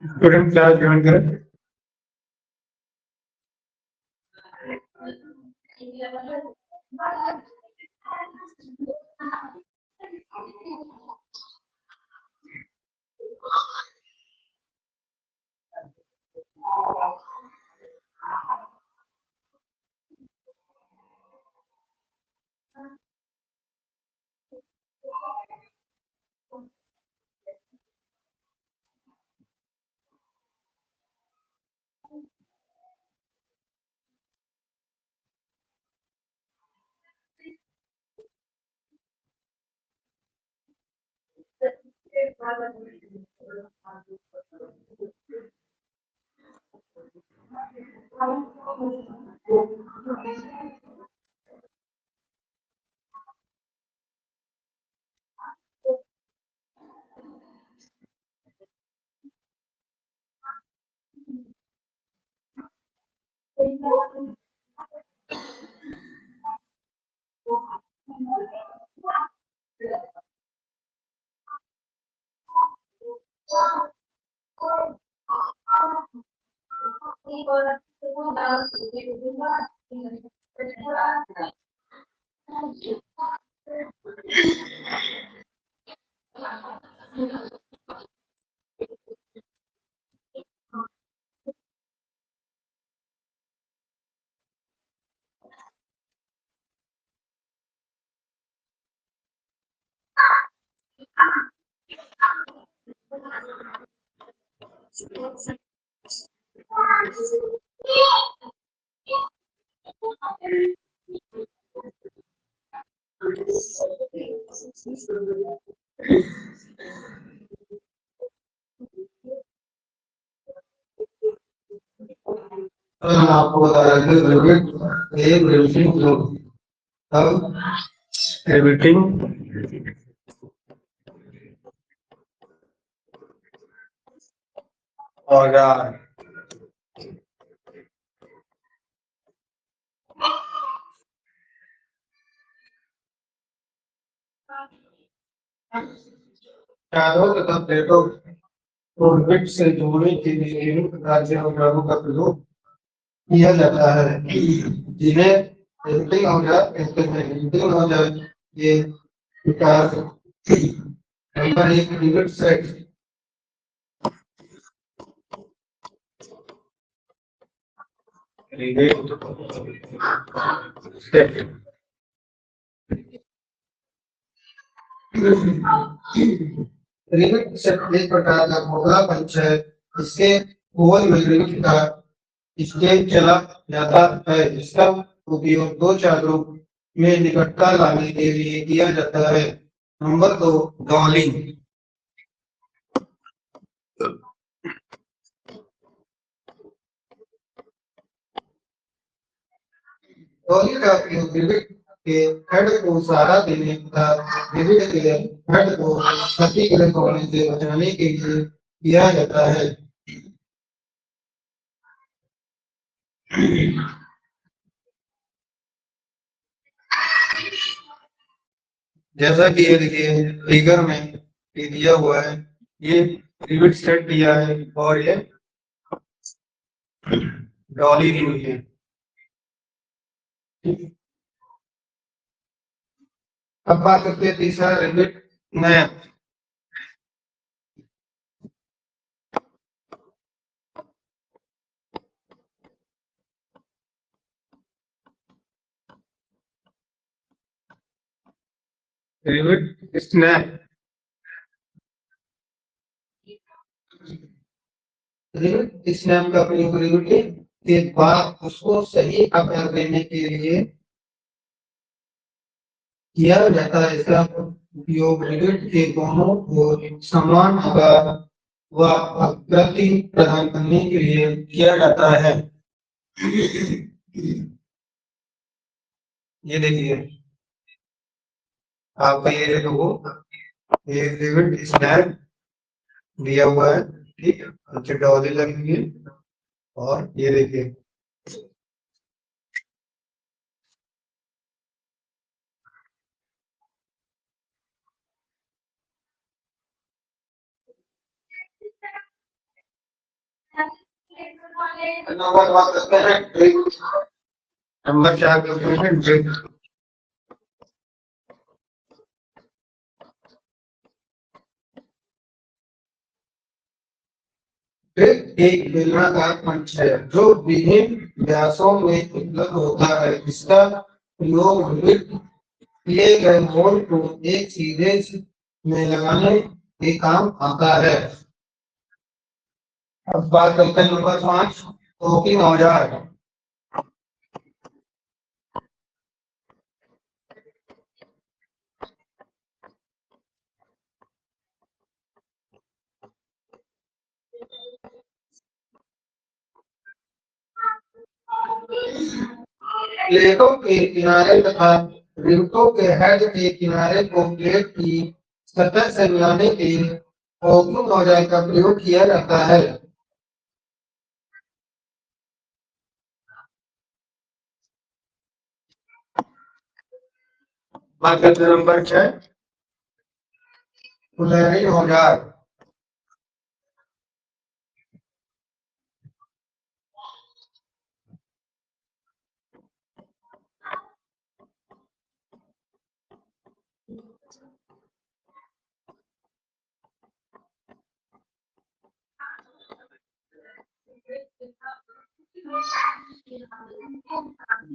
Student class join करें। हम आपको बता रहे थे रिविटिंग औजार। यादों तथा प्लेटों को रिविट से जोड़ने के लिए विभिन्न प्रकार के औजारों का प्रयोग किया जाता है, जिन्हें रिविटिंग औजार कहते हैं। रिविटिंग औजार ये प्रकार नंबर एक rivet set. Rivet set rivet set एक प्रकार का खोखला पंच है। इसके गोल में रिविट का स्केल चला जाता है। इसका उपयोग दो चादरों में निकटता लाने के लिए किया जाता है। नंबर दो, डॉलिंग। डॉलिंग का उपयोग रिविट के हेड को सहारा देने तथा रिविट के हेड को क्षतिग्रस्त होने से बचाने के लिए किया जाता है। जैसा कि ये देखिए फिगर में ये दिया हुआ है, ये रिविट सेट दिया है और ये डॉली दी हुई है। अब बात करते हैं तीसरा rivet nap. Rivet snap. Rivet snap का प्रयोग रिविटिंग के बाद उसको सही आकार देने के लिए किया जाता है। इसका उपयोग रिविट के दोनों ओर समान आकार व आकृति प्रदान करने के लिए किया जाता है। ये देखिए आपका ये देखो, ये रिविट स्नैप दिया हुआ है, ठीक है, नीचे डॉली लगी हुई है और ये देखिए नंबर बात करते हैं ड्रिंक। नंबर क्या करते हैं ड्रिंक। एक बेलनाकार पंच है जो विभिन्न व्यासों में उपलब्ध होता है। इसका प्रयोग विभिन्न किए गए मोड़ को एक सीधे में लगाने के काम आता है। अब बात करते हैं नंबर 5 टोकिंग औजार। प्लेटों के किनारे तथा रिवटों के हेड के किनारे को प्लेट की सतह से मिलाने के लिए टोकिंग औजार का प्रयोग किया जाता है। बात करते हैं नंबर 6 फुलहरी औजार।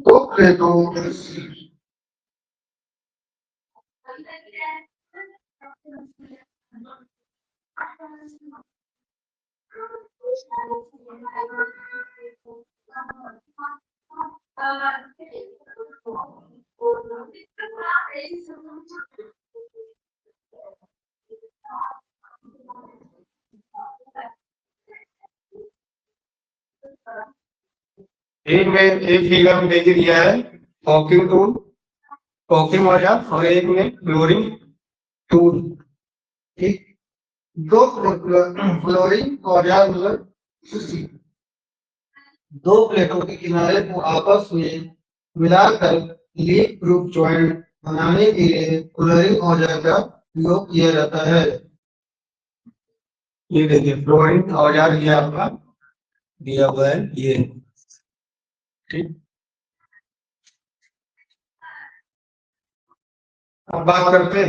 दो प्लेटों एक में एक फिगर में देख दिया है टोकिंग टूल टोकिंग औजार और एक में फ्लोरिंग टूल। ठीक, दो फ्लोरिंग औजार मतलब दो प्लेटों के किनारे को आपस में मिलाकर लीक प्रूफ जॉइंट बनाने के लिए फ्लोरिंग औजार का प्रयोग किया जाता है। ये देखिए फ्लोरिंग औजार ये आपका दिया हुआ है ये। ठीक, अब बात करते हैं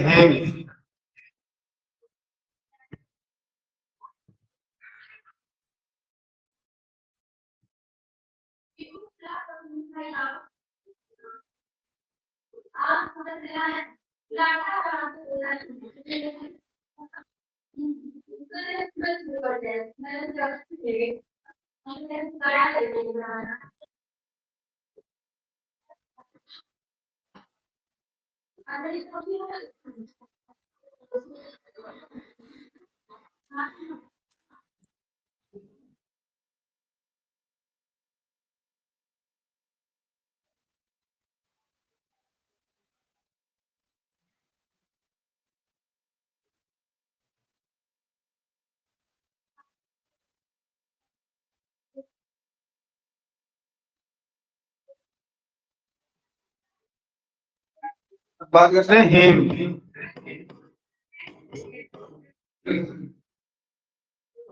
हेम।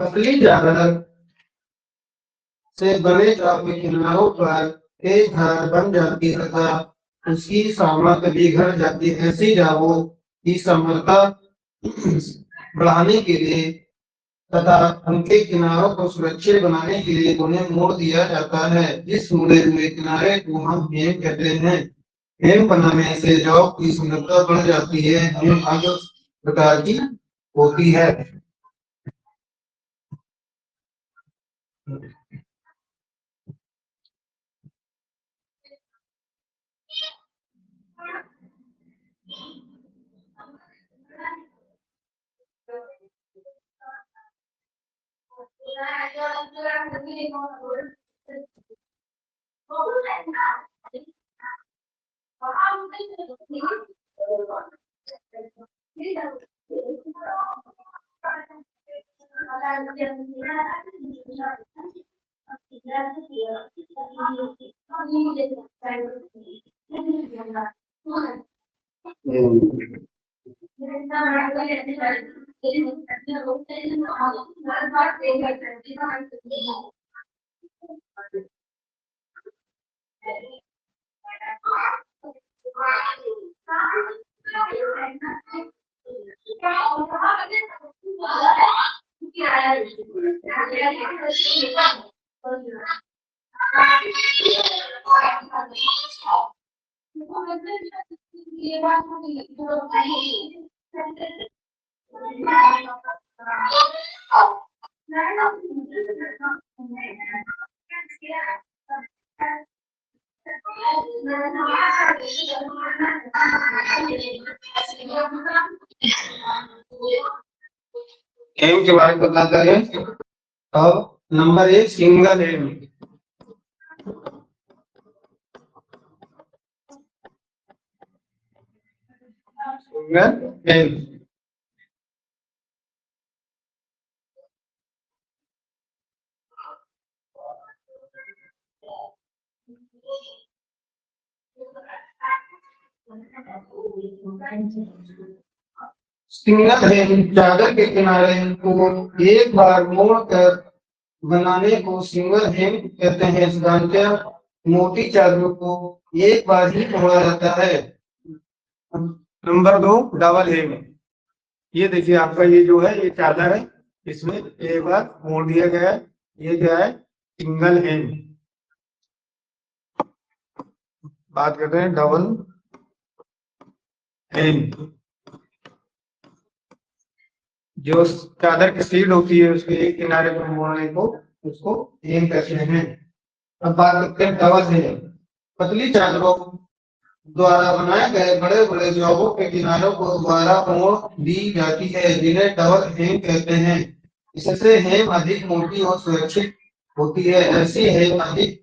पतली चादर से बने चाप के किनारों पर तेज धार बन जाती है तथा उसकी सामर्थ्य घट जाती है। ऐसी जावों की समर्थता बढ़ाने के लिए तथा उनके किनारों को सुरक्षित बनाने के लिए उन्हें मोड़ दिया जाता है। इस मुड़े हुए किनारे को हम हेम कहते हैं। हेम बनाने से जौ की सुंदरता बढ़ जाती है। हेम अलग प्रकार की होती है। एम के बारे में बताता है। अब number 1 single hem. Single hem single hem चादर के किनारे को एक बार मोड़कर बनाने को सिंगल हेम कहते हैं। साधारणतः मोटी चादरों को एक बार ही मोड़ा जाता है। नंबर 2 डबल हेम। ये देखिए आपका ये जो है ये चादर है, इसमें एक बार मोड़ दिया गया है। ये क्या है? सिंगल हेम। बात करते हैं डबल हेम। जो चादर की सीट होती है उसके एक किनारे पर मोड़ने को उसको हेम कहते हैं। अब बात करते हैं डबल हेम। पतली चादरों द्वारा बनाए गए बड़े बड़े जॉबों के किनारों को दोबारा मोड़ दी जाती है, जिन्हें डबल हेम कहते हैं। इससे हेम अधिक मोटी और सुरक्षित होती है। ऐसी हेम अधिक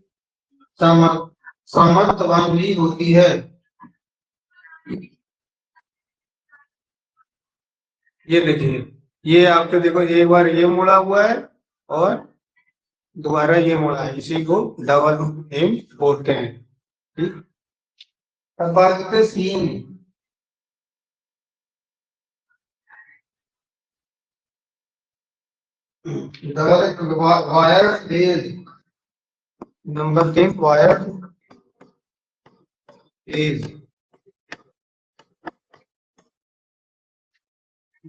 सामर्थ्यवान भी होती है। ये देखिए, ये आपके देखो एक बार ये मुड़ा हुआ है और दोबारा ये मुड़ा है, इसी को डबल हेम बोलते हैं। ठीक। अब बात करते हैं seam. Double wire phase. Number 3 wire phase.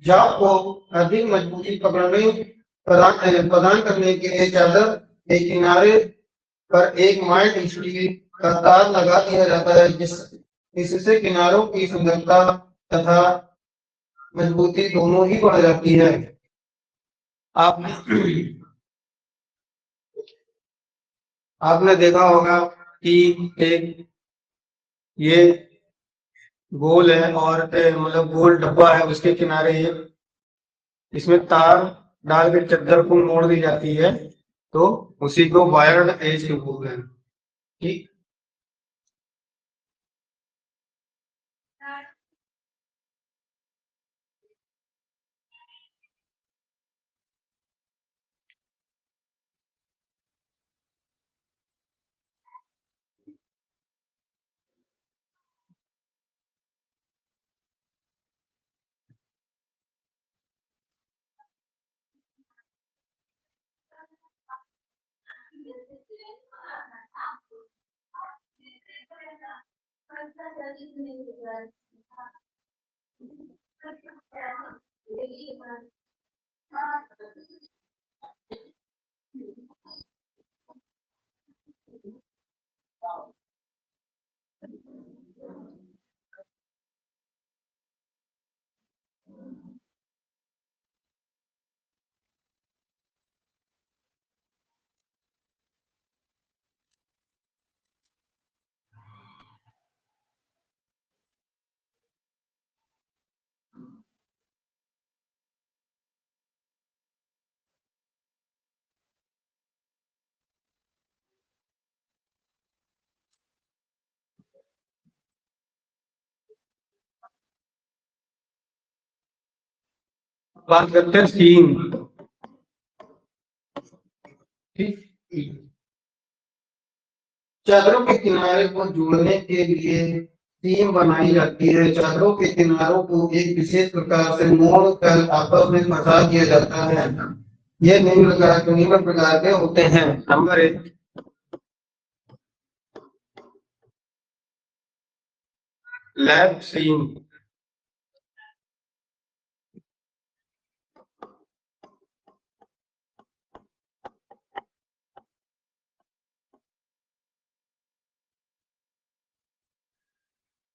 जाल को अधिक मजबूती प्रदान करने के लिए चादर के किनारे पर एक माइल्ड स्टील का तार लगा दिया जाता है, इससे किनारों की सुंदरता तथा मजबूती दोनों ही बढ़ जाती है। आपने देखा होगा कि एक ये गोल है और मतलब गोल डब्बा है, उसके किनारे इसमें तार डाल के चद्दर को मोड़ दी जाती है, तो उसी को वायर्ड एज के बोलते हैं। ठीक। बात करते हैं सीम। ठीक। चादरों के किनारे को जोड़ने के लिए सीम बनाई जाती है। चादरों के किनारों को एक विशेष प्रकार से मोड़ कर आपस में फंसा दिया जाता है। ये निम्न प्रकार के होते हैं। नंबर 1 लैब सीम।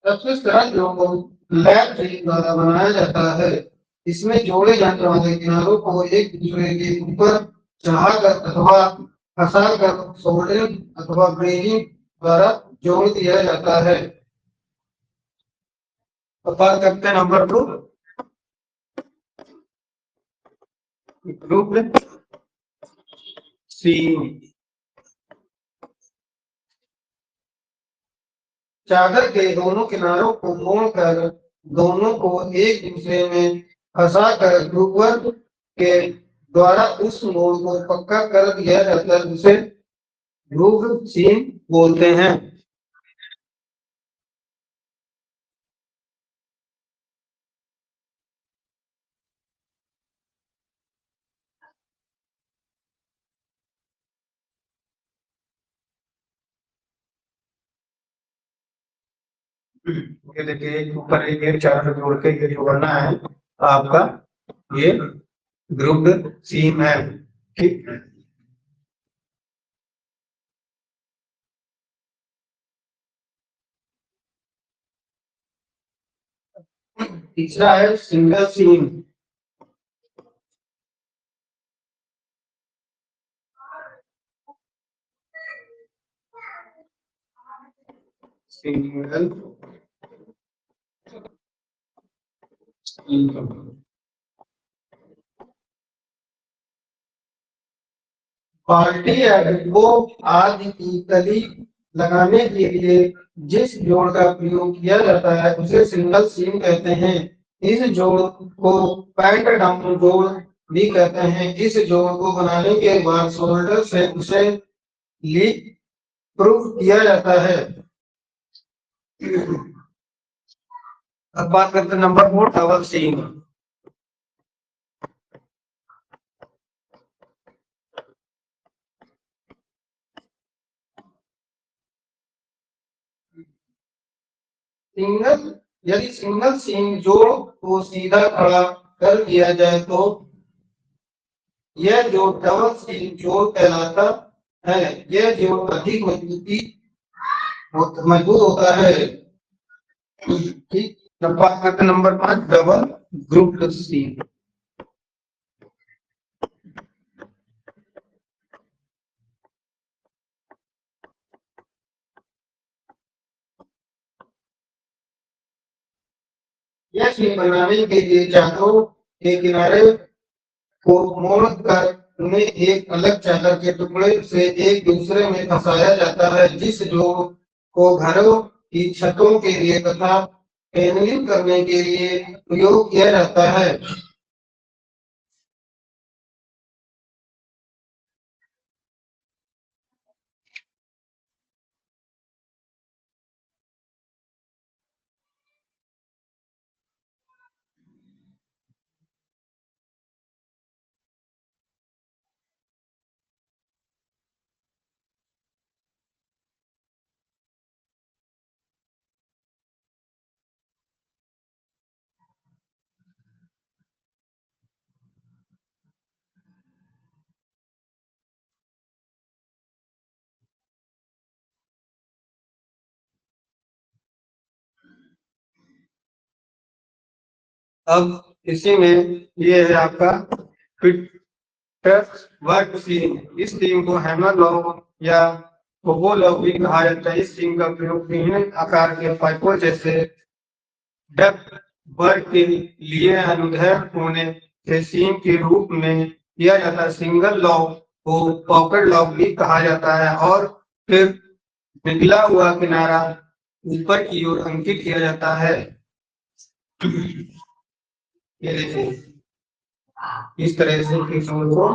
सबसे सरल जोड़ लैब सीम द्वारा बनाया जाता है। इसमें जोड़े जाने वाले किनारों को एक दूसरे के ऊपर चढ़ाकर अथवा फंसाकर सोल्डरिंग अथवा ब्रेजिंग द्वारा जोड़ दिया जाता है। अब बात करते हैं नंबर 2, ग्रुप सीम। चादर के दोनों किनारों को मोड़कर दोनों को एक दूसरे में फंसाकर ग्रुपवर्क के द्वारा उस मोड़ को पक्का कर दिया जाता है, जिसे ग्रुप सीम बोलते हैं। ये देखिए, एक ऊपर एक चादर जोड़ के ये जोड़ना है आपका, ये ग्रुप सीम है। ठीक, तीसरा है सिंगल सीम। सिंगल बाल्टी या डिब्बों आदि की तली लगाने के लिए जिस जोड़ का प्रयोग किया जाता है उसे सिंगल सीम कहते हैं। इस जोड़ को पैंट डाउन जोड़ भी कहते हैं। इस जोड़ को बनाने के बाद शोल्डर से उसे लीक प्रूफ किया जाता है। अब बात करते हैं नंबर 4, डबल सीम। यदि सिंगल सीम जोड़ को सीधा खड़ा कर दिया जाए तो यह जोड़ डबल सीम जोड़ कहलाता है। यह जोड़ अधिक मजबूत होता है। ठीक, बात करते हैं नंबर 5, डबल ग्रुप सीम। यह सीम बनाने के लिए चादरों के किनारे को मोड़कर उन्हें एक अलग चादर के टुकड़े से एक दूसरे में फंसाया जाता है, जिस जोड़ को घरों की छतों के लिए तथा पैनलिंग करने के लिए प्रयोग किया जाता है। अब इसी में ये है आपका फिटर्स वर्क सीम। इस सीम को हैमर लॉक या कोबो लॉक भी कहा जाता है। इस सीम का प्रयोग विभिन्न आकार के पाइपों जैसे डक्ट वर्क के लिए अनुदैर्ध्य होने से सीम के रूप में किया जाता है। सिंगल लॉक को पॉकेट लॉक भी कहा जाता है और फिर निकला हुआ किनारा ऊपर की ओर अंकित किया जाता है। ये देखिए, इस तरह से किशोर को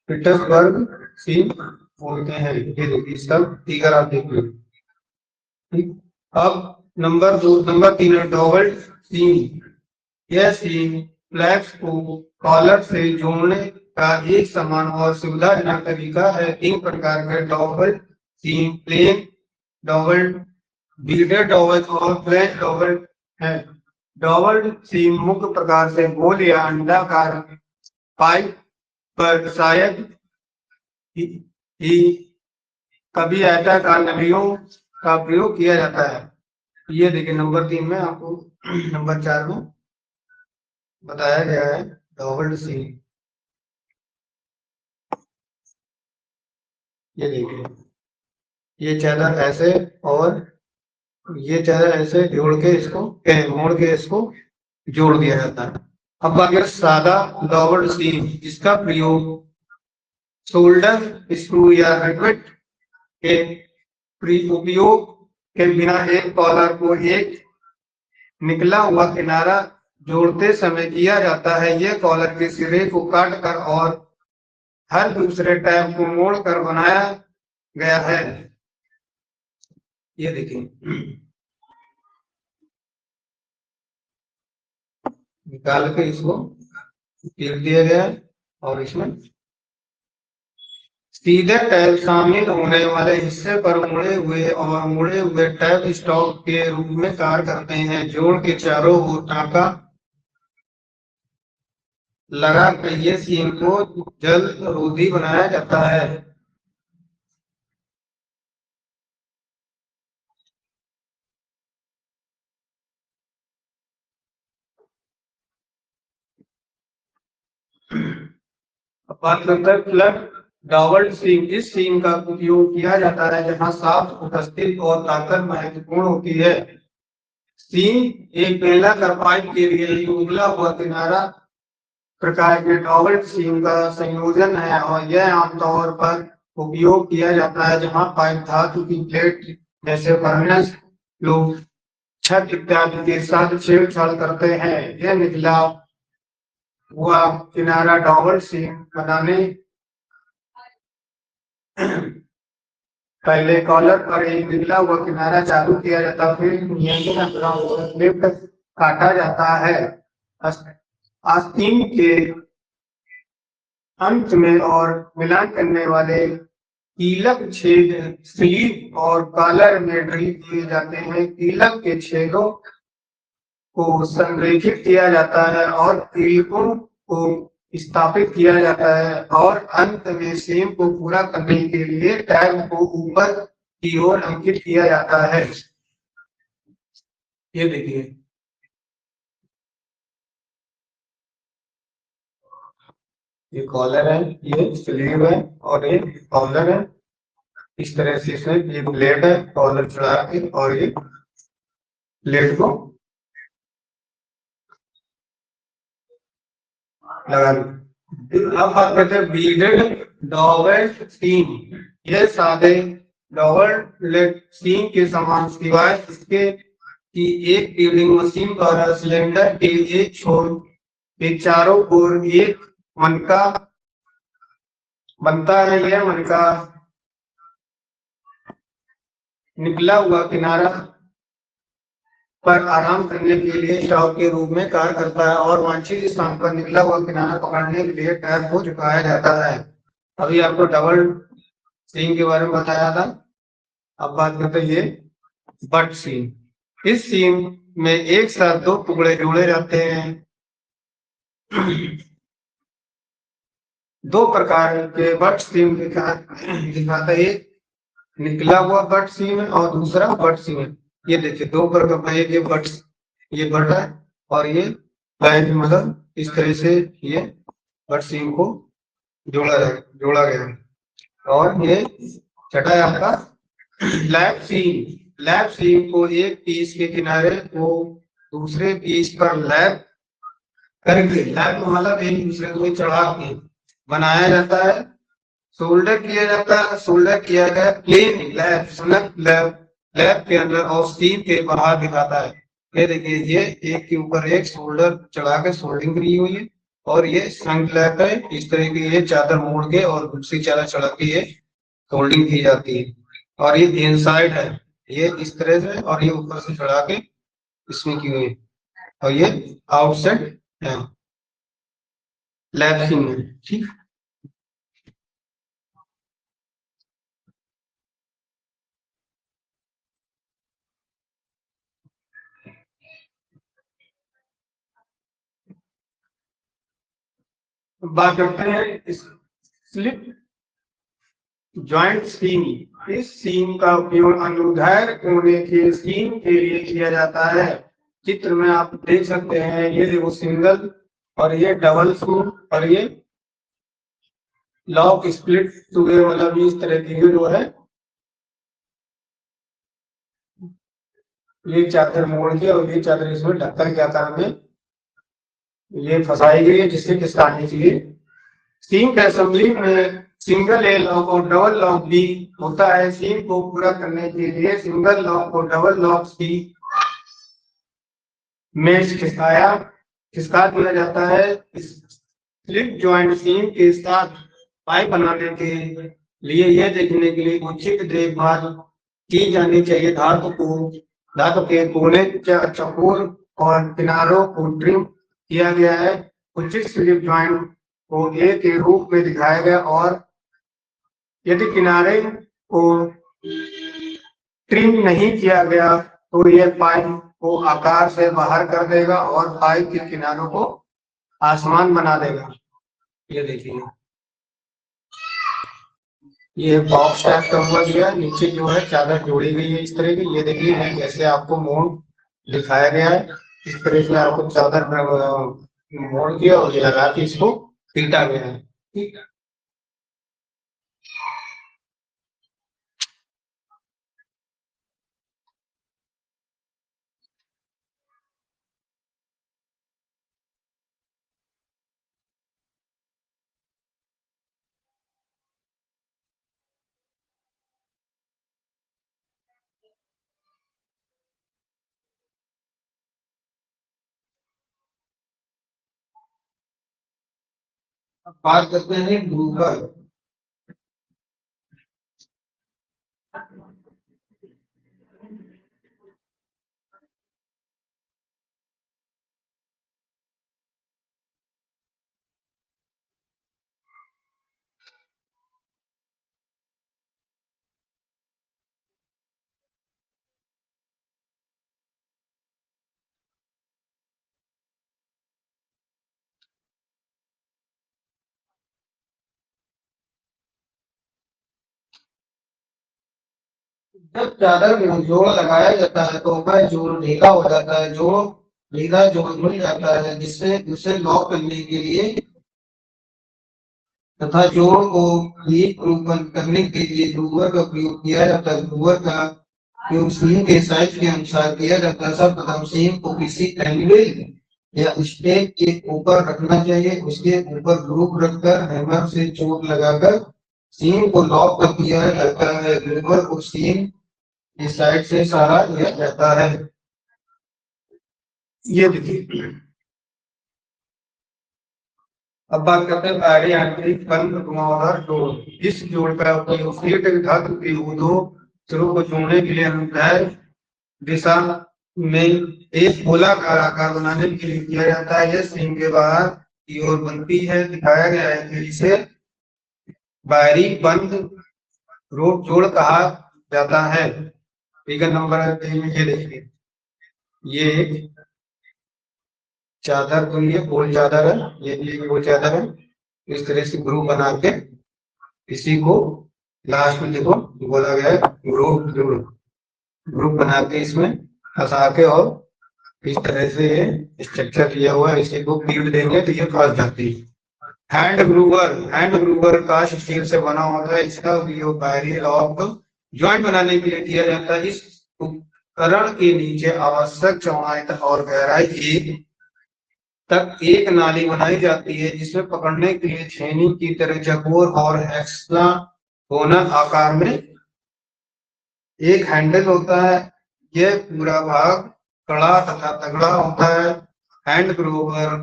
पीटर्सबर्ग सीम बोलते हैं। ये देखिए, इसका फिगर आप देखिए। ठीक, अब नंबर 3 है डबल सीम। यह सीम फ्लैप्स को कॉलर से जोड़ने का एक समान और सुविधाजनक तरीका है। तीन प्रकार के डबल सीम प्लेन डबल बीडेड डबल और प्लेन डबल है। डबल सीम मुख्य प्रकार से गोल या अंडाकार पाइप पर शायद ही कभी आयताकार नलियों का प्रयोग किया जाता है। ये देखिए नंबर 3 में आपको नंबर 4 में बताया गया है डबल सीम। ये देखिए ये चादर ऐसे और ये चादर ऐसे जोड़ के इसको मोड़ के इसको जोड़ दिया जाता है। अब अगर सादा डबल सीम जिसका प्रयोग शोल्डर स्क्रू या रिवेट के उपयोग के बिना एक कॉलर को एक निकला हुआ किनारा जोड़ते समय किया जाता है। यह कॉलर के सिरे को काट कर और हर दूसरे टैब को मोड़ कर बनाया गया है। ये देखिए निकाल के इसको फेंक दिया गया है और इसमें सीधे टैब शामिल होने वाले हिस्से पर मुड़े हुए टैब स्टॉक के रूप में कार्य करते हैं। जोड़ के चारों ओर टाँका लगा कर ये सीम को जल रोधी बनाया जाता है। बात करते हैं प्लग डबल सीम। इस सीम का उपयोग किया जाता है जहां साफ उपस्थित और ताकत महत्वपूर्ण होती है। सीम एक बेलनाकार पाइप के लिए उगला हुआ किनारा प्रकार के डबल सीम का संयोजन है और यह आमतौर पर उपयोग किया जाता है जहां पाइप धातु की प्लेट जैसे फर्नेस लोग छत इत्यादि के साथ छेड़छाड़ करते हैं। यह निकला हुआ किनारा डबल सीम बनाने पहले कॉलर पर एक निकला हुआ किनारा चालू किया जाता फिर नियंत्रण काटा जाता है। आस्तीन के अंत में और मिलान करने वाले कीलक छेद स्लीव और कॉलर में ड्रिल किए जाते हैं। कीलक के छेदों को संरेखित किया जाता है और कीलकों को स्थापित किया जाता है और अंत में सीम को पूरा करने के लिए टैब को ऊपर की ओर अंकित किया जाता है। ये देखिए ये कॉलर है, ये स्लीव है और ये कॉलर है। इस तरह से इसमें ये ब्लेड है, कॉलर चढ़ा के और ये ब्लेड को लगा अब बात करते हैं बीडेड डबल सीम। ये सादे डबल सीम के समान सिवाय इसके कि एक ड्रिलिंग मशीन द्वारा सिलेंडर के एक छोर के चारों ओर एक मनका बनता है। यह मनका निकला हुआ किनारा पर आराम करने के लिए स्टॉक के रूप में कार्य करता है और वांछित स्थान पर निकला हुआ किनारा पकड़ने के लिए टैब को झुकाया जाता है। अभी आपको डबल सीम के बारे में बताया था। अब बात करते हैं ये बट सीम। इस सीम में एक साथ दो टुकड़े जोड़े जाते हैं। दो प्रकार के बट सीम दिखाता है। एक निकला हुआ बट सीम है और दूसरा बट सीम है। ये देखिए दो प्रकार का एक ये बट है और ये लाइन मतलब इस तरह से ये बट सीम को जोड़ा गया है और ये छठा है आपका लैप सीम। लैप सीम को एक पीस के किनारे को दूसरे पीस पर लैप करके लैप मतलब एक दूसरे को चढ़ा के बनाया जाता है। सोल्डर किया जाता है। सोल्डर किया गया प्लेन लैप के अंदर और सीम के बाहर दिखाता है। ये देखिए ये एक के ऊपर एक सोल्डर चढ़ा के सोल्डिंग करी हुई है और ये संग लैप है। इस तरह की ये चादर मोड़ के और दूसरी चादर चढ़ा के ये सोल्डिंग की जाती है और ये इनसाइड है। ये इस तरह से और ये ऊपर से चढ़ा के इसमें की हुई है और ये आउटसाइड है लैप सीम है। ठीक। बात करते हैं स्लिप जॉइंट सीम। इस सीम का उपयोग अनुदैर्घ्य कोने के सीम के लिए किया जाता है। चित्र में आप देख सकते हैं, ये देखो सिंगल और ये डबल स्क्रू और ये लॉक स्प्लिट टुगेदर, मतलब इस तरह की जो है ये चादर मोड़ के और ये चादर इसमें ढक्कन के आकार में ये फंसाई गई है, जिससे कि साड़ने के लिए सीम के असेंबली में सिंगल ए लॉक और डबल लॉक भी होता है। सीम को पूरा करने के लिए सिंगल लॉक और डबल लॉक की में खिसका दिया जाता है। स्लिप जॉइंट सीम के साथ पाइप बनाने के लिए यह देखने के लिए उचित देखभाल की जानी चाहिए। धातु के कोने चौकोर और किनारों को ट्रिम किया गया है। उचित स्लिप जॉइंट को ए के रूप में दिखाया गया, और यदि किनारे को ट्रिम नहीं किया गया तो यह पाइप को आकार से बाहर कर देगा और पाइप के किनारों को आसमान बना देगा। ये देखिए, ये बॉक्स टाइप का हुआ गया, नीचे जो है चादर जोड़ी गई है इस तरह की। ये देखिए जैसे आपको मोड़ दिखाया गया है, इस तरह से आपको चादर मोड़ दिया और ये लगा के इसको पीटा गया है। ठीक है, अब बात करते हैं ग्रूवर। जब चादर में जोड़ लगाया जाता है तो वह जोड़ ढीला हो जाता है। ढीला जोड़ मिल जाता है, जिससे उसे लॉक करने के लिए तथा जोड़ को ठीक करने के लिए ग्रूवर का प्रयोग किया जाता है। ग्रूवर का उपयोग सीम के साइज के अनुसार किया जाता है। सर्वप्रथम सीम को किसी एंगल या स्टेक के ऊपर रखना चाहिए। उसके ऊपर ग्रूव रखकर हैमर से चोट लगाकर सीम को लॉक कर दिया जाता है। ग्रूवर को सीम की साइड से सहारा दिया जाता है। ये देखिए, अब बात करते हैं बाहरी आंतरिक बंद घुमावदार जोड़। इस जोड़ का उपयोग स्लेट धातु के दो सिरों को जोड़ने के लिए अनुदैर्घ्य दिशा में एक गोलाकार आकार बनाने के लिए किया जाता है। यह सीम के बाहर की ओर बनती है। दिखाया गया है कि इसे बाहरी बंद रोड जोड़ कहा जाता है। फिगर नंबर 3 में ये देखिए, ये चादर तो ये गोल चादर है, ये भी एक गोल चादर है। इस तरह से ग्रुप बना के इसी को लास्ट में देखो बोला गया है ग्रुप ग्रुप बना के इसमें फंसा के और इस तरह से ये स्ट्रक्चर दिया हुआ है, इसी को फीड देंगे तो ये फंस जाती है। हैंड ग्रूवर कास्ट स्टील से बना होता है। इसका उपयोग बाहरी लॉक ज्वाइंट बनाने के लिए किया जाता है। इस उपकरण के नीचे आवश्यक चौड़ाई और गहराई तक एक नाली बनाई जाती है, जिसमें पकड़ने के लिए छेनी की तरह चकोर और हेक्सागोनल आकार में एक हैंडल होता है। यह पूरा भाग कड़ा तथा तगड़ा होता है। हैंड ग्रूवर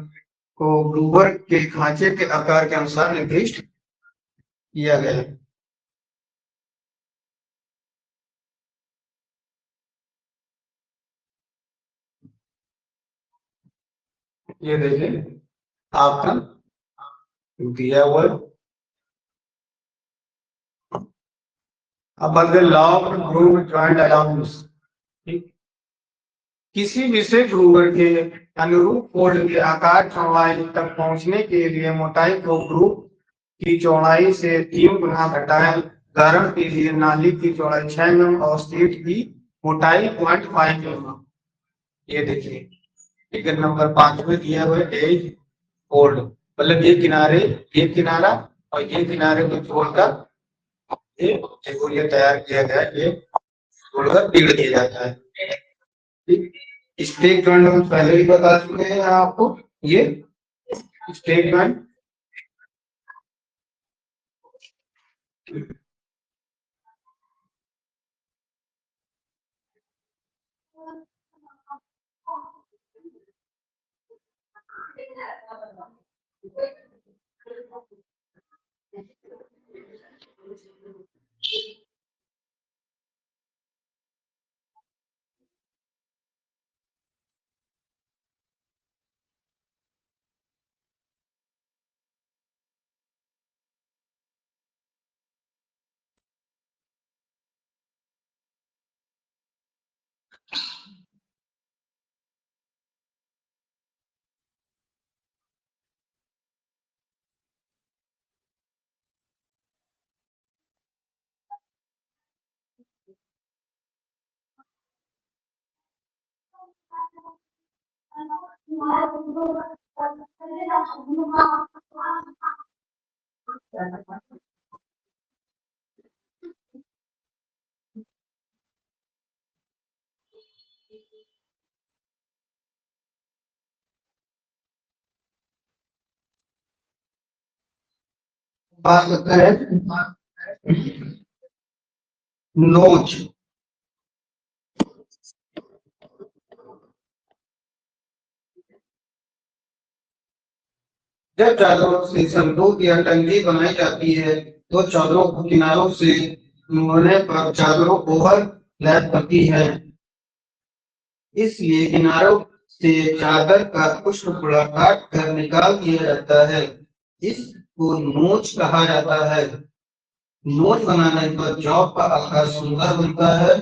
को ग्रूवर के खांचे के आकार के अनुसार निर्दिष्ट किया गया है। ये देखिए आपका दिया हुआ। अब अगर लॉक ग्रूव जॉइंट अलाउंस, किसी विशेष ग्रूवर के अनुरूप फोल्ड के आकार चौड़ाई तक पहुंचने के लिए मोटाई को ग्रुप की चौड़ाई से 3 गुना घटाएं। उदाहरण के लिए नाली की चौड़ाई 6 mm और शीट की मोटाई 0.5 mm। ये देखिए फिगर नंबर 5 में दिया हुआ है फोल्ड, मतलब ये किनारे, ये किनारा और ये किनारे को जोड़कर ये तैयार किया गया है, ये जोड़कर पीड़ दिया जाता है। ठीक, स्टेक जॉइंट हम पहले भी बता चुके हैं आपको। ये स्टेक जॉइंट बात करते हैं नोच। जब चादरों से संदूक या टंकी बनाई जाती है तो चादरों को किनारों से मोड़ने पर चादरों ओवरलैप करती है, इसलिए किनारों से चादर का कुछ टुकड़ा काट कर निकाल दिया जाता है। इसको नोच कहा जाता है। नोच बनाने पर जॉब का आकार सुंदर बनता है।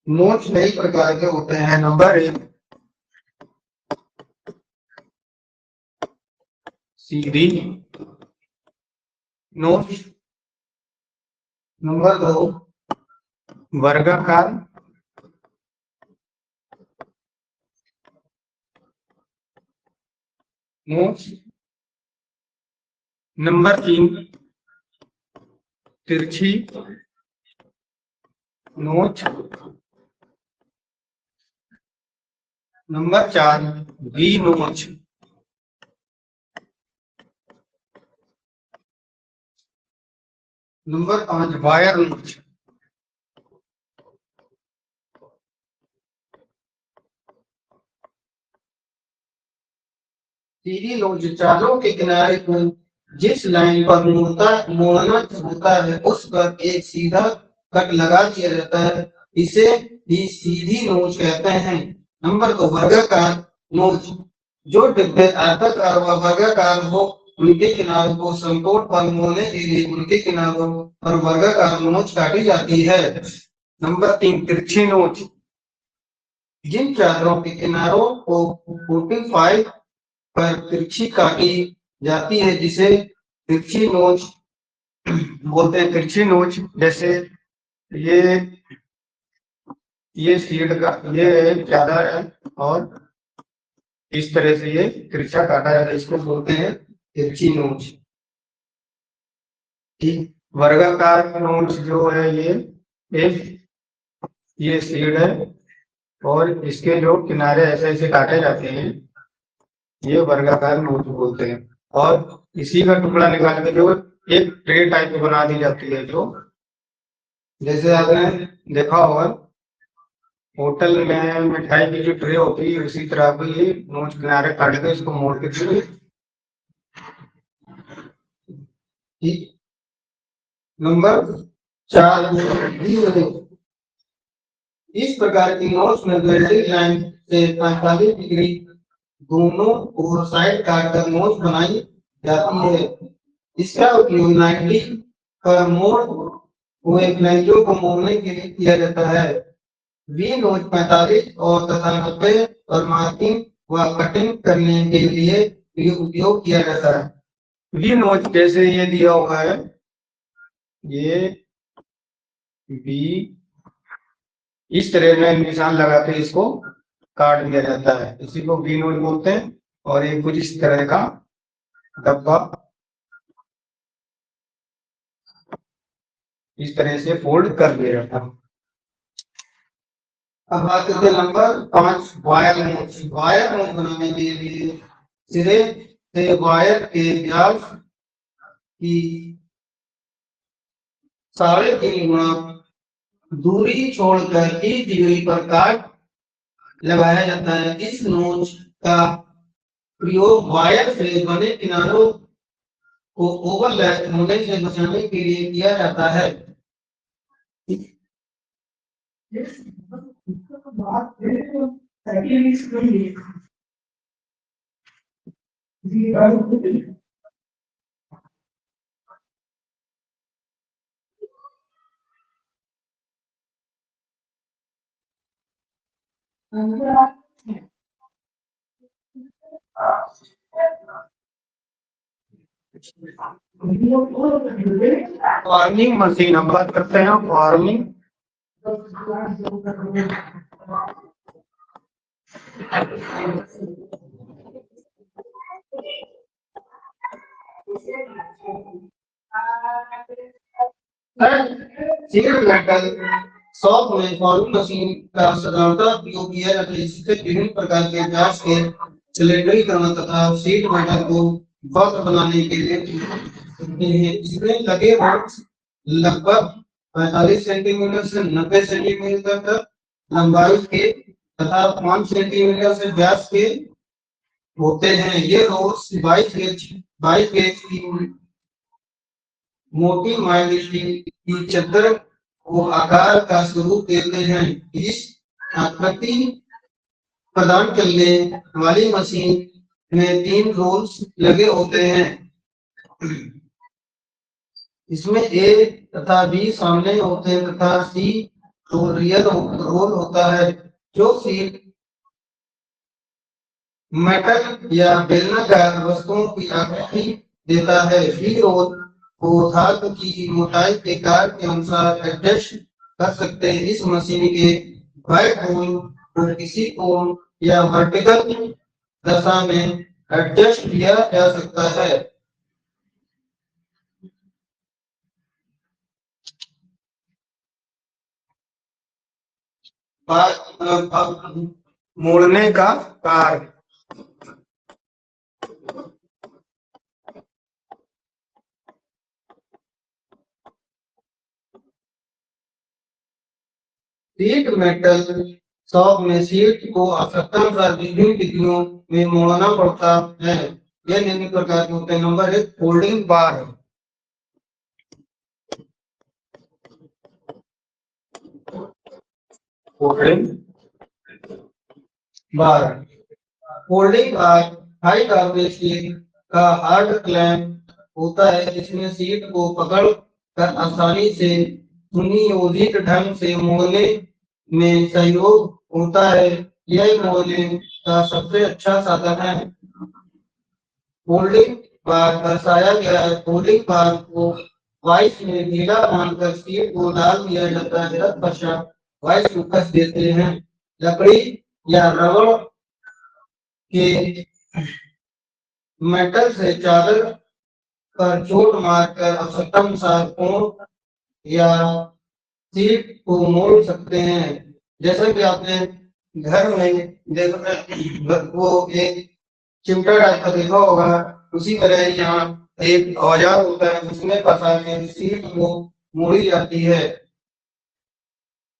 नोच कई प्रकार के होते हैं। नंबर 1 सीधी नोच, नंबर 2 वर्गाकार, नोच, नंबर 3 तिरछी नोच, नंबर 4 वी नोच, नंबर 5 वायर नोच। सीधी नोच चादरों के किनारे को जिस लाइन पर मोड़ना होता है उस पर एक सीधा कट लगा दिया जाता है, इसे ही सीधी नोच कहते हैं। नंबर 2 वर्गाकार नोच, जो डिब्बे आयताकार व वर्गाकार हो उनके किनारों को समकोण पर मोड़ने के लिए उनके किनारों पर वर्गाकार नोच काटी जाती है। नंबर 3 तिरछी नोच, जिन चादरों के किनारों को 45 पर तिरछी काटी जाती है जिसे तिरछी नोच बोलते हैं। तिरछी नोच जैसे ये शीट का ये चादर है और इस तरह से ये तिरछा काटा जाता है, इसको बोलते हैं तिरछी नोच। ठीक, वर्गाकार नोच जो है ये शीट है और इसके जो किनारे ऐसे ऐसे काटे जाते हैं ये वर्गाकार नोच बोलते हैं। और इसी का टुकड़ा निकाल के जो एक ट्रे टाइप की बना दी जाती है, जो जैसे आपने देखा होगा होटल में मिठाई की जो ट्रे होती है उसी तरह की ये नोच किनारे काट के इसको मोड़ के ठीक। नंबर 4 इस प्रकार की नोच में वेल्डिंग लाइन से 45 डिग्री दोनों ओर साइड काटकर नोच बनाई जाती है। इसका उपयोग 90 पर मोड़ वो एक फ्लैंजों को मोड़ने के लिए किया जाता है। वी नोच 45 और तथा 90 और मार्किंग व कटिंग करने के लिए भी उपयोग किया जाता है। वी नोच जैसे ये दिया हुआ है, ये वी इस तरह में निशान लगाते इसको काट दिया जाता है, इसी को वी नोच बोलते हैं। और एक कुछ इस तरह का डब्बा इस तरह से फोल्ड कर दिया जाता है। अब बात करते हैं नंबर 5, वायर नोच। वायर नोच बनाने के लिए सिरे से वायर के व्यास की 3.5 गुना दूरी छोड़कर 30 डिग्री पर काट लगाया जाता है। इस नोच का प्रयोग वायर से बने किनारों को ओवरलैप होने से बचाने के लिए किया जाता है। फार्मिंग मशीन, हम बात करते हैं फार्मिंग। सीड मेटल शॉप में फार्मिंग मशीन का साधारणतः उपयोग किया जाता है, जिससे विभिन्न प्रकार के व्यास के सिलेंडरीकरण तथा सीड मेटल को वक्र बनाने के लिए इसमें लगे होल्स लगभग 45 सेंटीमीटर से 90 सेंटीमीटर तक लंबाई के तथा 5 सेंटीमीटर से व्यास के होते हैं। ये रोल्स 22 गेज की मोटी माइल्ड स्टील की चद्दर को आकार का स्वरूप देते हैं। इस आकृति प्रदान करने वाली मशीन में 3 रोल्स लगे होते हैं। इसमें ए तथा बी सामने होते हैं तथा सी तो रियल रोल होता है, जो सीट मेटल या बेलनाकार वस्तुओं की आकृति देता है। बी रोल को धातु की मोटाई के कार के अनुसार एडजस्ट कर सकते हैं। इस मशीन के वाइट होल को किसी कोण या वर्टिकल दशा में एडजस्ट किया जा सकता है। मोड़ने का कार्य, सीट मेटल शॉप में सीट को आवश्यकतानुसार विभिन्न विधियों में मोड़ना पड़ता है। यह निम्न प्रकार के होते हैं। नंबर 1, फोल्डिंग बार। फोल्डिंग बार, फोल्डिंग बार हाई कार्बन स्टील का हार्ड क्लैंप होता है, जिसमें सीट को पकड़ कर आसानी से सुनियोजित ढंग से मोड़ने में सहयोग होता है। यह मोड़ने का सबसे अच्छा साधन है। फोल्डिंग बार दर्शाया गया है। फोल्डिंग बार को वाइस में ढीला बांधकर सीट को डाल दिया जाता है। तत्पश्चात वाइस को कस देते हैं। लकड़ी या रबड़ के मेटल से चादर पर चोट मारकर आवश्यकतानुसार कोण या सीट को मोड़ सकते हैं। जैसा कि आपने घर में वो एक चिमटा टाइप का देखा होगा, उसी तरह यहाँ एक औजार होता है जिसमें फंसा के सीट को मोड़ी जाती है।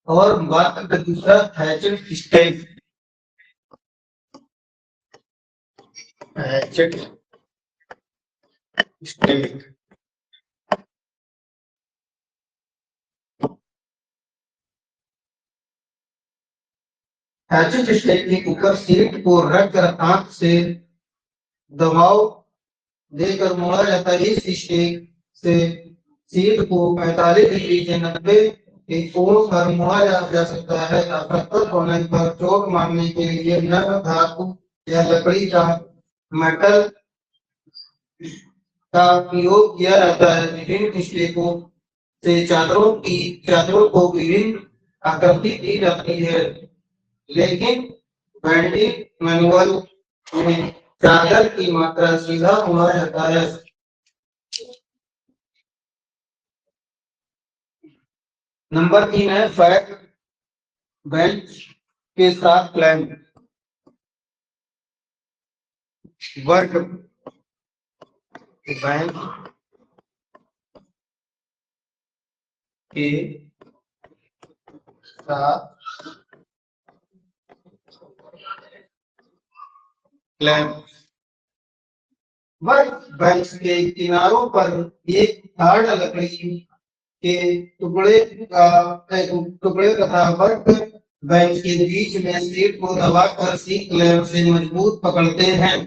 और बात करते दूसरा hatchet stake. Hatchet stake hatchet stake के ऊपर सीट को रखकर हाथ से दबाव देकर मोड़ा जाता है। इस स्टेक से शीट को 45 डिग्री से 90 के कोण पर मोड़ा जा सकता है। असफल होने पर चोट मारने के लिए नरम धातु या लकड़ी का मेटल का प्रयोग किया जाता है। विभिन्न स्टेपों से चादरों को विभिन्न आकृति दी जाती है, लेकिन बेंडिंग मैनुअल में चादर की मात्रा सीधा होना जाता है। नंबर 3 है फैट बेंच के साथ क्लैंप। वर्क बेंच के साथ क्लैंप। वर्क बेंच के किनारों पर एक हार्ड लकड़ी के टुकड़े तथा वर्क बेंच के बीच में सीट को दबाकर सी क्लैंप से मजबूत पकड़ते हैं।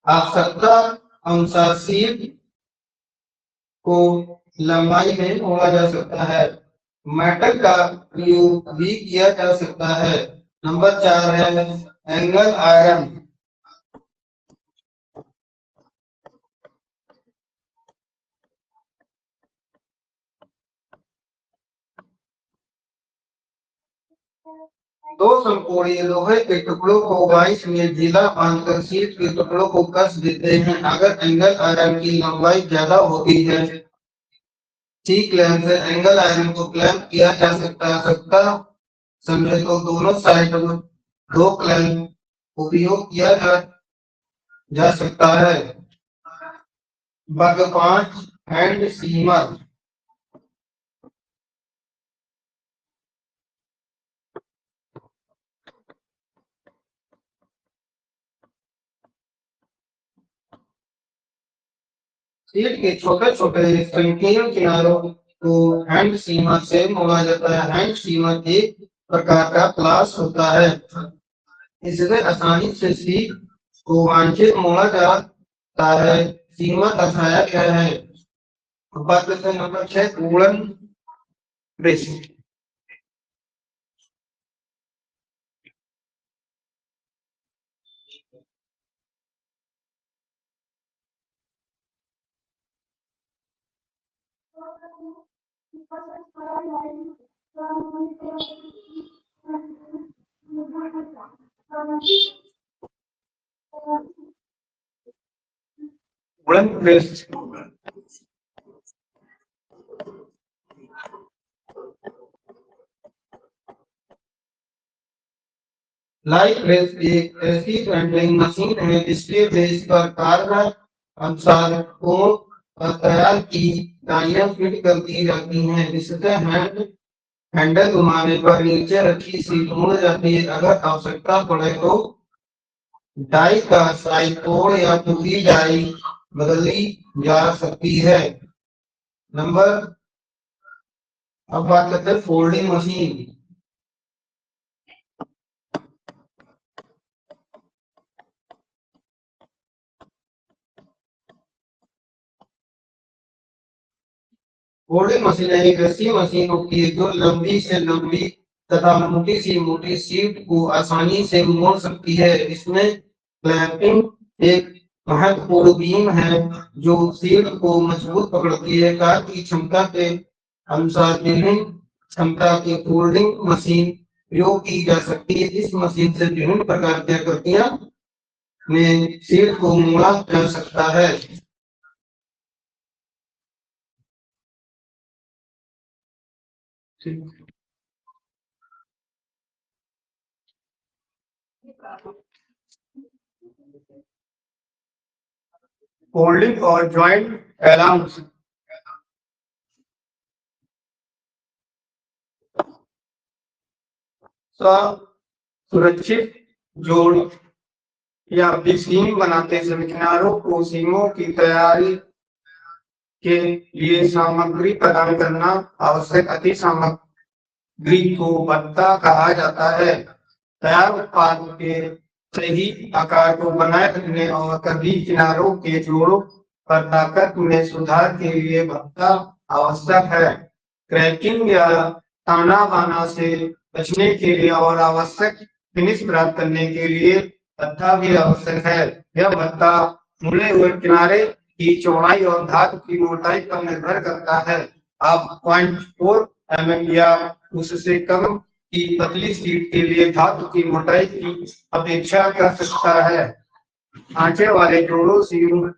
आवश्यकता अनुसार सीट को लंबाई में मोड़ा जा सकता है। मेटल का प्रयोग भी किया जा सकता है। नंबर 4 है एंगल आयरन। दो समकोणीय लोहे के टुकड़ों को 22 में ढीला बांधकर शीट के टुकड़ों को कस देते हैं। अगर एंगल आयरन की लंबाई ज्यादा होती है, सी क्लैंप से एंगल आयरन को क्लैंप किया जा सकता समझे तो दोनों साइड में 2 क्लैंप उपयोग किया जा सकता है। भाग 5 हैंड सीमर। शीट के छोटे छोटे संकीर्ण किनारों को हैंड सीमर से मोड़ा जाता है। हैंड सीमर एक प्रकार का प्लास होता है। इससे आसानी से शीट को वांछित मोड़ा जाता है। सीमर दर्शाया गया है। बात करते हैं number 6 woollen press. Woollen press light press एक ऐसी प्रिंटिंग मशीन है जिसके बेस पर कार्य अनुसार कोण पर तैयार की इकाइयां फिट कर दी जाती हैं। जिससे हैंडल घुमाने पर नीचे रखी सीट मुड़ जाती है। अगर आवश्यकता पड़े तो डाई का साइज तोड़ या टूटी डाई बदली जा सकती है। नंबर अब बात करते हैं फोल्डिंग मशीन। फोल्डिंग मशीन एक ऐसी मशीन होती है जो लंबी से लंबी तथा मोटी सीट को आसानी से मोड़ सकती है। इसमें क्लैंपिंग एक महत्वपूर्ण बीम है जो सीट को मजबूत पकड़ती है। कार की क्षमता के अनुसार विभिन्न क्षमता की फोल्डिंग मशीन प्रयोग की जा सकती है। इस मशीन से विभिन्न प्रकार की आकृतियां में सीट को मोड़ा जा सकता है। फोल्डिंग और जॉइंट अलाउंस। सुरक्षित जोड़ या सीम बनाते समय किनारों को सीमों की तैयारी के लिए सामग्री प्रदान करना आवश्यक। अति सामग्री को भत्ता कहा जाता है। तैयार उत्पाद के सही आकार को बनाए रखने और कभी किनारों के जोड़ों पर ताकत में सुधार के लिए भत्ता आवश्यक है। क्रैकिंग या ताना बाना से बचने के लिए और आवश्यक फिनिश प्राप्त करने के लिए भत्ता भी आवश्यक है। यह भत्ता मुड़े हुए किनारे की चौड़ाई और धातु की मोटाई पर निर्भर करता है। आप 0.4 mm या उससे कम की पतली शीट के लिए धातु की मोटाई की अपेक्षा कर सकता है। ढांचे वाले जोड़ों सीम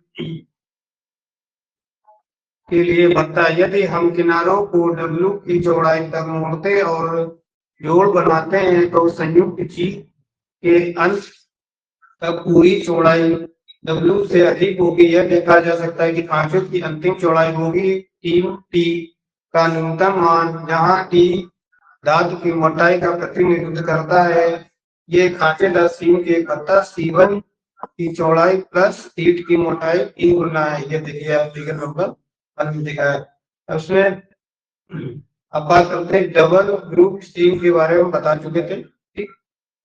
के लिए भत्ता, यदि हम किनारों को डब्लू की चौड़ाई तक मोड़ते और जोड़ बनाते हैं तो संयुक्त जी के अंत तक पूरी चौड़ाई डब्लू से अधिक होगी। यह देखा जा सकता है कि खांचों की अंतिम चौड़ाई होगी टी का न्यूनतम मान, जहां टी धातु की मोटाई का प्रतिनिधित्व करता है। ये खांचेदार सीम के भत्ता C1 की चौड़ाई प्लस शीट की मोटाई 3 गुना है। ये देखिए आप फिगर नंबर 1 में दिखा है। उसमें अब बात करते हैं डबल ग्रुप सीम के बारे में बता चुके थे, ठीक।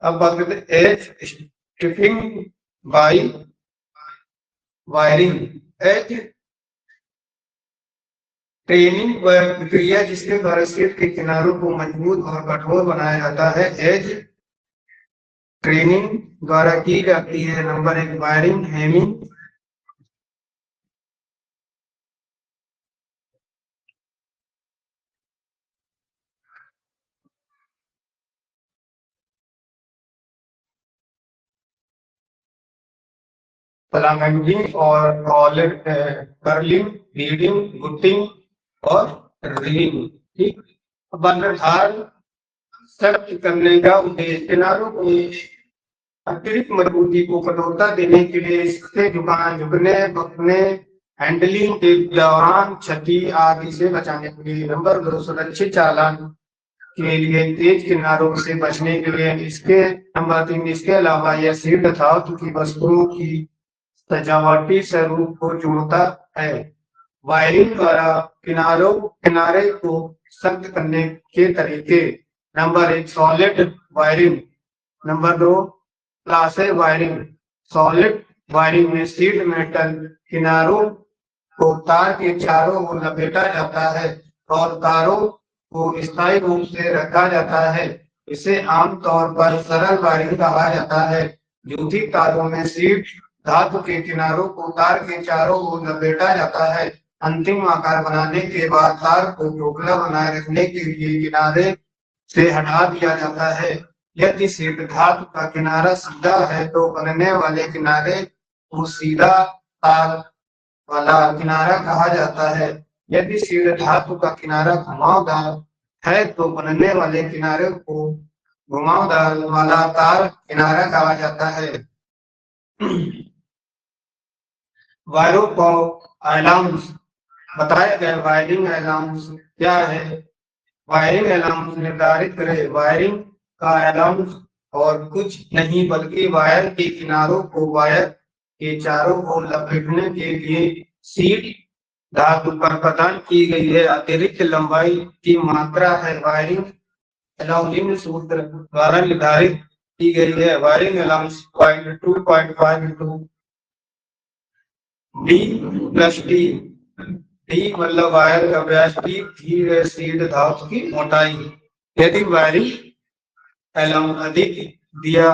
अब बात करते हैं edge stripping by wiring. Edge training प्रक्रिया जिसके द्वारा शीट के किनारों को मजबूत और कठोर बनाया जाता है, एज ट्रेनिंग द्वारा की जाती है। Number 1 wiring hemming. प्लांगिंग और कर्लिंग, बीडिंग, बुटिंग और रिंग, ठीक। बंधनहार सख्त करने का उद्देश्य किनारों को अतिरिक्त मजबूती को कठोरता देने के लिए इससे झुकने बकने हैंडलिंग के दौरान क्षति आदि से बचाने के लिए। नंबर 2 सुरक्षित चालन के लिए तेज किनारों से बचने के लिए। इसके नंबर 3 इसके अलावा यह शीट धातु की वस्तुओं की सजावटी स्वरूप को जोड़ता है। वायरिंग द्वारा किनारे को सख्त करने के तरीके। Number 1 solid wiring. Number 2 plastic wiring. Solid wiring में शीट मेटल किनारों को तार के चारों ओर लपेटा जाता है और तारों को स्थायी रूप से रखा जाता है। इसे आमतौर पर सरल वायरिंग कहा जाता है। जूठी तारों में शीट धातु के किनारों को तार के चारों ओर लपेटा जाता है। अंतिम आकार बनाने के बाद तार को खोखला बनाए रखने के लिए किनारे से हटा दिया जाता है। यदि शीट धातु का किनारा सीधा है तो बनने वाले किनारे को सीधा तार वाला किनारा कहा जाता है। यदि शीट धातु का किनारा घुमावदार है तो बनने वाले किनारे को घुमावदार वाला तार किनारा कहा जाता है। वायरों को अलाउंस बताया गया। वायरिंग अलाउंस क्या है? वायरिंग अलाउंस निर्धारित करे। वायरिंग का अलाउंस और कुछ नहीं बल्कि वायर के किनारों को वायर के चारों ओर लपेटने के लिए शीट धातु पर प्रदान की गई है अतिरिक्त लंबाई की मात्रा है। वायरिंग अलाउंस सूत्र द्वारा निर्धारित की गई है। Wiring allowance 2.5 into D plus T। D मतलब वायर का व्यास, टी है शीट धातु की मोटाई। यदि वायरिंग अलाउंस अधिक दिया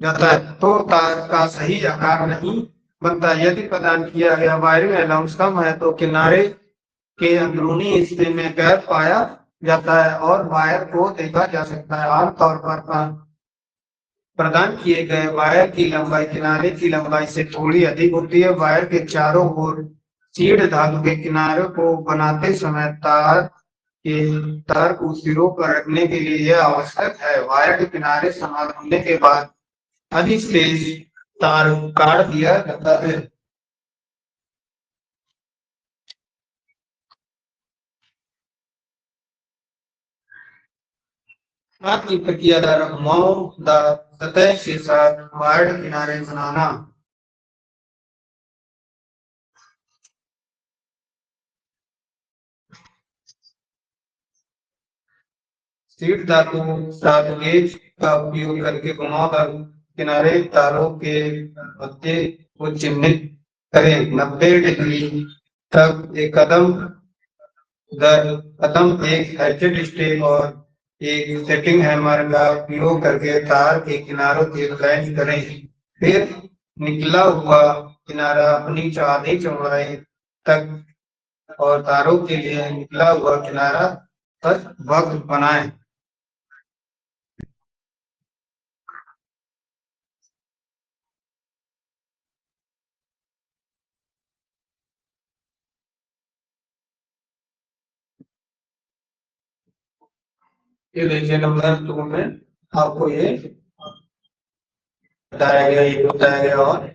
जाता है तो तार का सही आकार नहीं बनता। यदि प्रदान किया गया वायरिंग अलाउंस कम है तो किनारे के अंदरूनी हिस्से में गैप पाया जाता है और वायर को देखा जा सकता है। आमतौर पर प्रदान किए गए वायर की लंबाई किनारे की लंबाई से थोड़ी अधिक होती है। वायर के चारों ओर शीट धातु के किनारे को बनाते समय तार को सिरों पर रखने के लिए यह आवश्यक है। वायर के किनारे समान होने के बाद अधिक तेज तार काट दिया जाता है। हाथ की प्रक्रिया द्वारा घुमावदार सतह के साथ वायर्ड किनारे बनाना। शीट धातु धातु गेज का उपयोग करके घुमावदार किनारे तारों के मध्य को चिह्नित करें। 90 डिग्री तक एक कदम दर कदम एक हैचेड स्टेक और एक सेटिंग हैमर का उपयोग करके तार के किनारों की फ्लैंज करें। फिर निकला हुआ किनारा अपनी आधी चौड़ाई तक और तारों के लिए निकला हुआ किनारा तक वक्र बनाएं। ये देखिए नंबर 2 में आपको ये बताया गया, ये बताया गया। और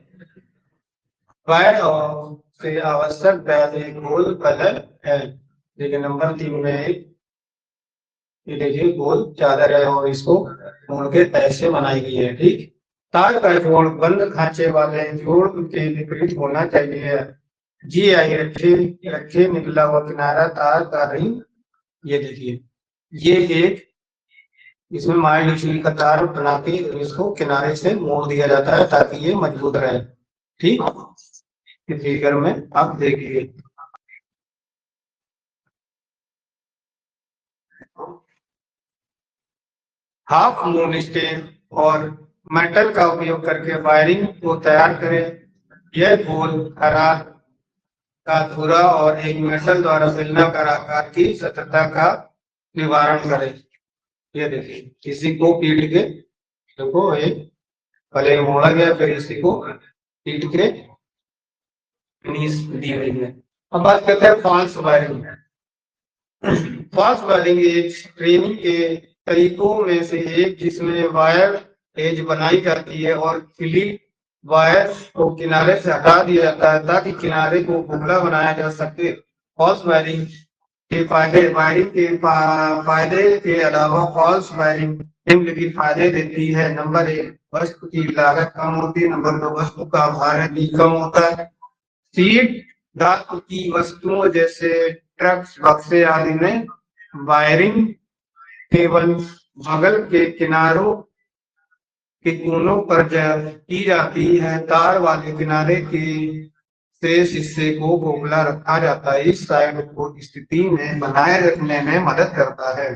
वायर और से आवश्यक व्यास एक गोल कलर है। देखिए नंबर 3 में ये देखिए गोल चादर है और इसको मोड़ के ऐसे बनाई गई है। ठीक, तार का जोड़ बंद खांचे वाले जोड़ के विपरीत होना चाहिए। जी आई रखे रखे निकला हुआ किनारा तार का रिंग। ये देखिए ये एक इसमें माइल्ड स्टील का तार बना के इसको किनारे से मोड़ दिया जाता है ताकि ये मजबूत रहे। ठीक, इस फिगर में आप देखिए। हाफ मून स्टेन और मेटल का उपयोग करके वायरिंग को तैयार करें। यह गोल हरा का धुरा और एक मेटल द्वारा बेलनाकार आकार की सतह का निवारण करे। ये देखिए किसी को पीट के देखो एक पहले मोड़ा गया फिर इसी को पीट के फिनिश दी गई है। अब बात करते हैं फॉल्स वायरिंग। फॉल्स वायरिंग एक ट्रेनिंग के तरीकों में से एक जिसमें वायर एज बनाई जाती है और फिली वायर को किनारे से हटा दिया जाता है ताकि किनारे को खोखला बनाया जा सके। फॉल्स वायरिंग के फायदे। वायरिंग के फायदे के अलावा फॉल्स वायरिंग निम्नलिखित फायदे देती है। नंबर 1, वस्तु की लागत कम होती है। नंबर 2, वस्तु का भार भी कम होता है। सीट धातु की वस्तुओं जैसे ट्रक्स बक्से आदि में वायरिंग केवल बगल के किनारों के कोनों पर की जाती है। तार वाले किनारे के शेष हिस्से को खोखला रखा जाता है। इस साइड को स्थिति में बनाए रखने में मदद करता है।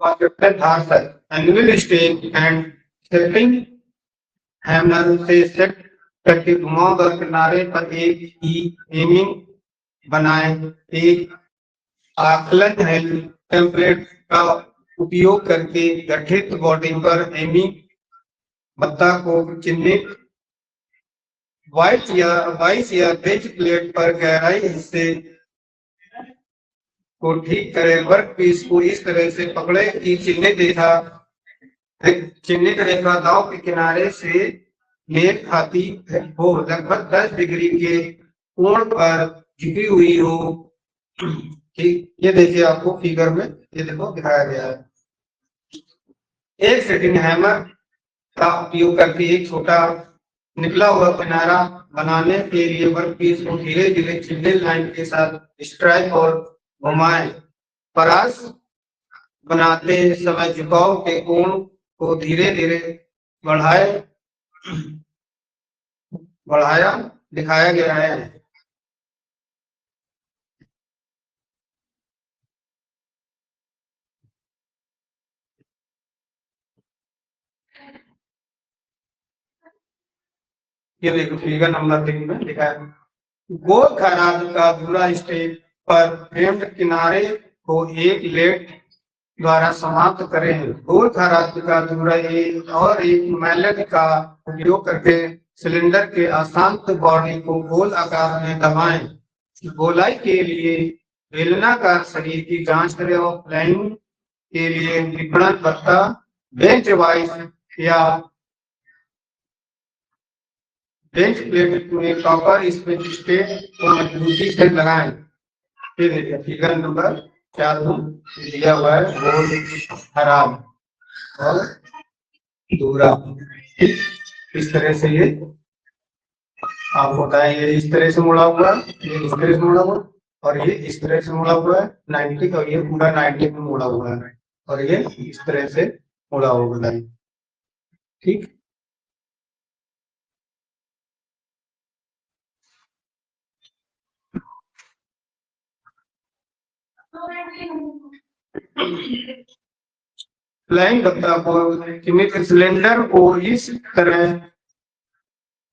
बात करते हैं धार तक। एनुअल स्टेन एंड सेटिंग हैमर से सेट करके घुमावदार किनारे पर एक ही एमिंग बनाए। एक आकलन है टेम्पलेट का उपयोग करके गठित बॉडी पर एमिंग बत्ता को चिन्हित वाइस या बेच प्लेट पर गहराई हिस्से को ठीक करें। वर्क पीस को इस तरह से पकड़े कि चिन्हित रेखा दांव के किनारे से मेल खाती हो, लगभग 10 डिग्री के कोण पर झुकी हुई हो। ठीक, ये देखिए आपको फिगर में ये देखो दिखाया गया है। एक सेटिंग हैमर का उपयोग करके एक छोटा निकला हुआ किनारा बनाने के लिए वर्कपीस को धीरे धीरे सिंगल लाइन के साथ स्ट्राइक और घुमाएं। परास बनाते समय झुकाव के कोण को धीरे धीरे बढ़ाए बढ़ाया दिखाया गया है। ये देखो फिगर नंबर 3 में लिखा है, गोल खराद का अधूरा स्टेप पर फ्रेम्ड किनारे को एक लेट द्वारा समाप्त करें। गोल खराद का अधूरा और एक मैलेट का उपयोग करके सिलेंडर के अशांत बॉडी को गोल आकार में दबाएं। गोलाई के लिए बेलनाकार शरीर की जांच करें और प्लानिंग के लिए विपणन भत्ता बेंच वाइज या बेंच प्लेट में कॉपर स्पेस स्टेट को मजबूती से लगाएं। फिर देखिए फिगर नंबर 4 में दिया हुआ है गोल खराब और दूरा। इस तरह से ये आपको बताया, ये इस तरह से मुड़ा हुआ है, ये इस तरह से मुड़ा हुआ और ये इस तरह से मुड़ा हुआ है 90 और ये पूरा 90 में मुड़ा हुआ है और ये इस तरह से मुड़ा हुआ है। ठीक, फ्लाइंग भत्ता को सिलेंडर को इस तरह,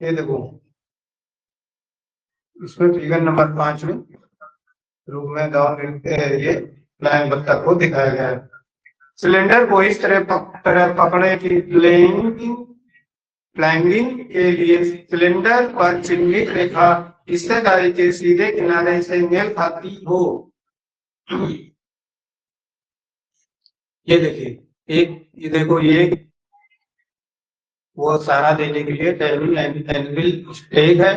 ये देखो इसमें फिगर नंबर 5 में रूप में ये फ्लाइंग भत्ता को दिखाया गया है। सिलेंडर को इस तरह पकड़े कि फ्लाइंगिंग के लिए सिलेंडर पर चिन्हित रेखा हिस्सेदारी के सीधे किनारे से मेल खाती हो। ये देखिए ये देखो ये वो सहारा देने के लिए एनविल स्टेक है,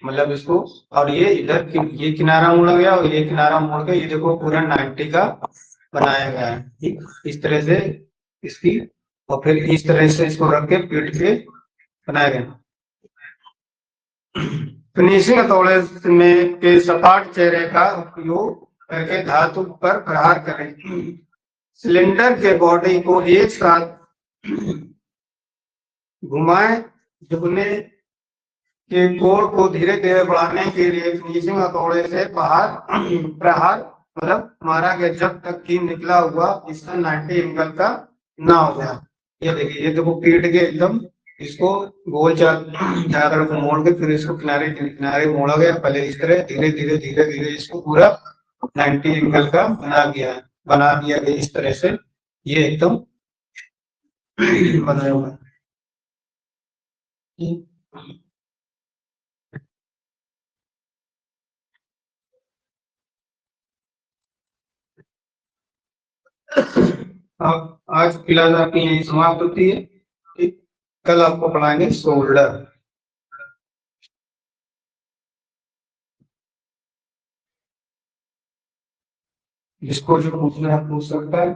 मतलब इसको, और ये इधर ये किनारा मुड़ गया और ये किनारा मुड़ गया, ये देखो पूरा 90 का बनाया गया है। ठीक, इस तरह से इसकी, और फिर इस तरह से इसको रख के पीट के बनाया गया। फिनिशिंग हथौड़े में के सपाट चेहरे का उपयोग करके धातु पर प्रहार करें। सिलेंडर के बॉडी को एक साथ घुमाएं, झुकने के कोण को धीरे धीरे बढ़ाने के लिए फिनिशिंग हथौड़े से प्रहार मतलब मारा गया जब तक कि निकला हुआ इसका 90 एंगल का ना हो जाए। ये देखिए, ये देखो पीट के एकदम इसको गोल चादर को मोड़ के फिर इसको किनारे किनारे मोड़ा गया, पहले इस तरह धीरे धीरे धीरे धीरे इसको पूरा 90 एंगल का बना दिया गया इस तरह से, ये एकदम बनाया हुआ है। अब आज क्लास आपकी यही समाप्त होती है। ठीक, कल आपको पढ़ाएंगे शोल्डर। जिसको जो पूछना है पूछ सकता है।